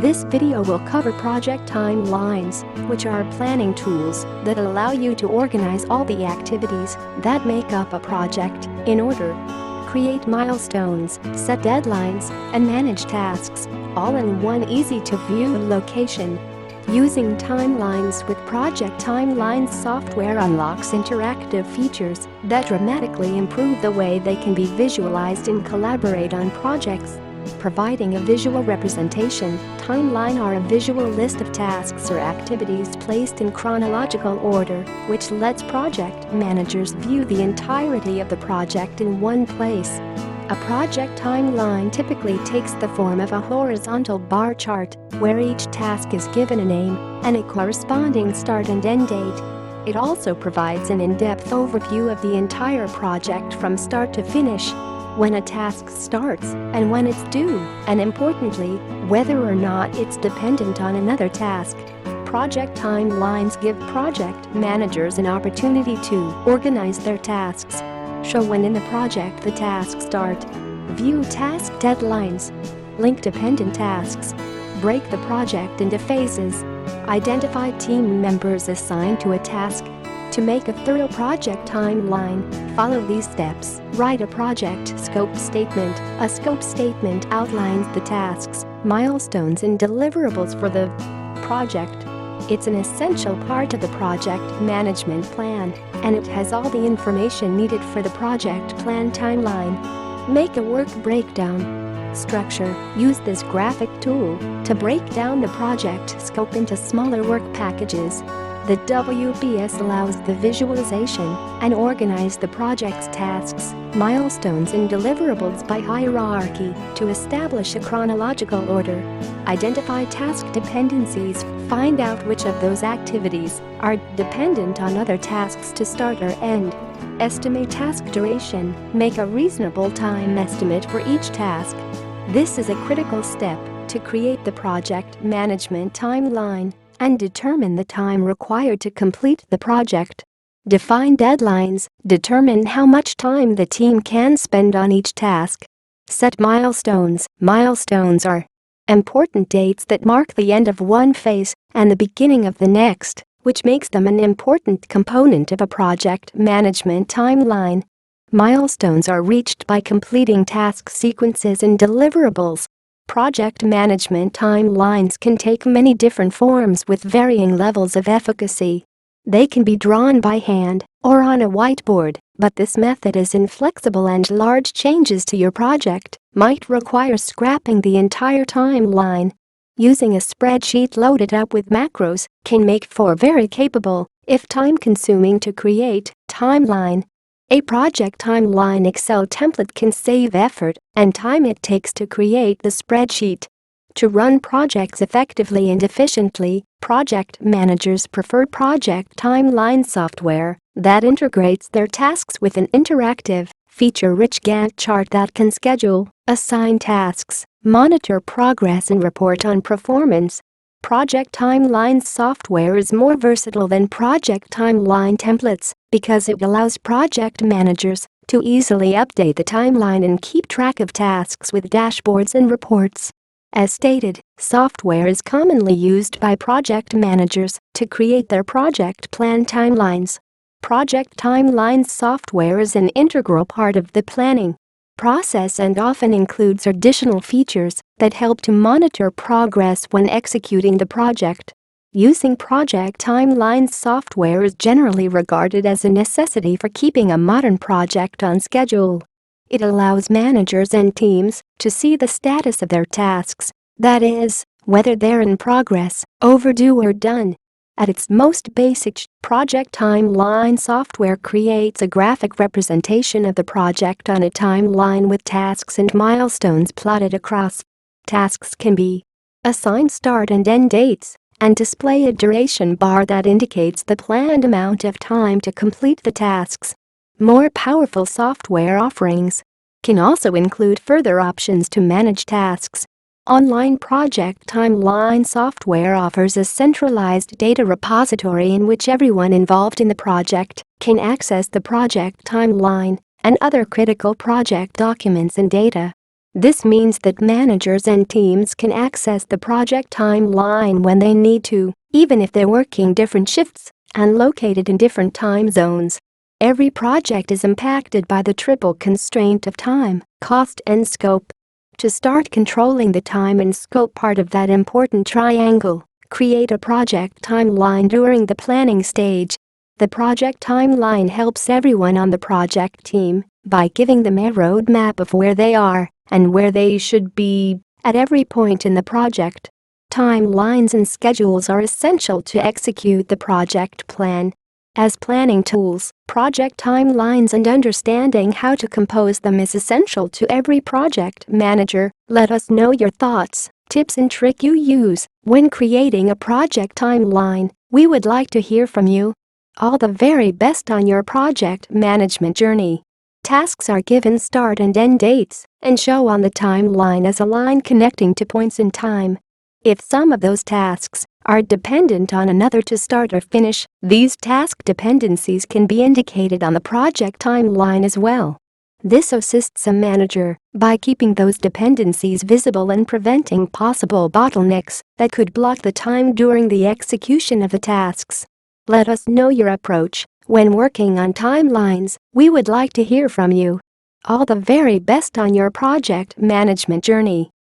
This video will cover project timelines, which are planning tools that allow you to organize all the activities that make up a project in order. Create milestones, set deadlines, and manage tasks, all in one easy-to-view location. Using timelines with Project Timelines software unlocks interactive features that dramatically improve the way they can be visualized and collaborate on projects. Providing a visual representation, timeline are a visual list of tasks or activities placed in chronological order, which lets project managers view the entirety of the project in one place. A project timeline typically takes the form of a horizontal bar chart, where each task is given a name and a corresponding start and end date. It also provides an in-depth overview of the entire project from start to finish, when a task starts and when it's due, and importantly, whether or not it's dependent on another task. Project timelines give project managers an opportunity to organize their tasks, show when in the project the tasks start, view task deadlines, link dependent tasks, break the project into phases, identify team members assigned to a task. To make a thorough project timeline, follow these steps. Write a project scope statement. A scope statement outlines the tasks, milestones, and deliverables for the project. It's an essential part of the project management plan, and it has all the information needed for the project plan timeline. Make a work breakdown. Structure. Use this graphic tool to break down the project scope into smaller work packages. The WBS allows the visualization and organize the project's tasks, milestones, and deliverables by hierarchy to establish a chronological order. Identify task dependencies. Find out which of those activities are dependent on other tasks to start or end. Estimate task duration. Make a reasonable time estimate for each task. This is a critical step to create the project management timeline and determine the time required to complete the project. Define deadlines. Determine how much time the team can spend on each task. Set milestones. Milestones are important dates that mark the end of one phase and the beginning of the next, which makes them an important component of a project management timeline. Milestones are reached by completing task sequences and deliverables. Project management timelines can take many different forms with varying levels of efficacy. They can be drawn by hand or on a whiteboard, but this method is inflexible and large changes to your project might require scrapping the entire timeline. Using a spreadsheet loaded up with macros can make for very capable, if time-consuming to create, timeline. A project timeline Excel template can save effort and time it takes to create the spreadsheet. To run projects effectively and efficiently, project managers prefer project timeline software that integrates their tasks with an interactive, feature-rich Gantt chart that can schedule, assign tasks, monitor progress, and report on performance. Project timeline software is more versatile than project timeline templates because it allows project managers to easily update the timeline and keep track of tasks with dashboards and reports. As stated, software is commonly used by project managers to create their project plan timelines. Project timeline software is an integral part of the planning process and often includes additional features that help to monitor progress when executing the project. Using project timeline software is generally regarded as a necessity for keeping a modern project on schedule. It allows managers and teams to see the status of their tasks, that is, whether they're in progress, overdue, or done. At its most basic, project timeline software creates a graphic representation of the project on a timeline with tasks and milestones plotted across. Tasks can be assigned start and end dates and display a duration bar that indicates the planned amount of time to complete the tasks. More powerful software offerings can also include further options to manage tasks. Online project timeline software offers a centralized data repository in which everyone involved in the project can access the project timeline and other critical project documents and data. This means that managers and teams can access the project timeline when they need to, even if they're working different shifts and located in different time zones. Every project is impacted by the triple constraint of time, cost, and scope. To start controlling the time and scope part of that important triangle, create a project timeline during the planning stage. The project timeline helps everyone on the project team by giving them a roadmap of where they are and where they should be at every point in the project. Timelines and schedules are essential to execute the project plan. As planning tools, project timelines and understanding how to compose them is essential to every project manager. Let us know your thoughts, tips, and tricks you use when creating a project timeline. We would like to hear from you. All the very best on your project management journey. Tasks are given start and end dates and show on the timeline as a line connecting to points in time. If some of those tasks are dependent on another to start or finish, these task dependencies can be indicated on the project timeline as well. This assists a manager by keeping those dependencies visible and preventing possible bottlenecks that could block the time during the execution of the tasks. Let us know your approach when working on timelines. We would like to hear from you. All the very best on your project management journey.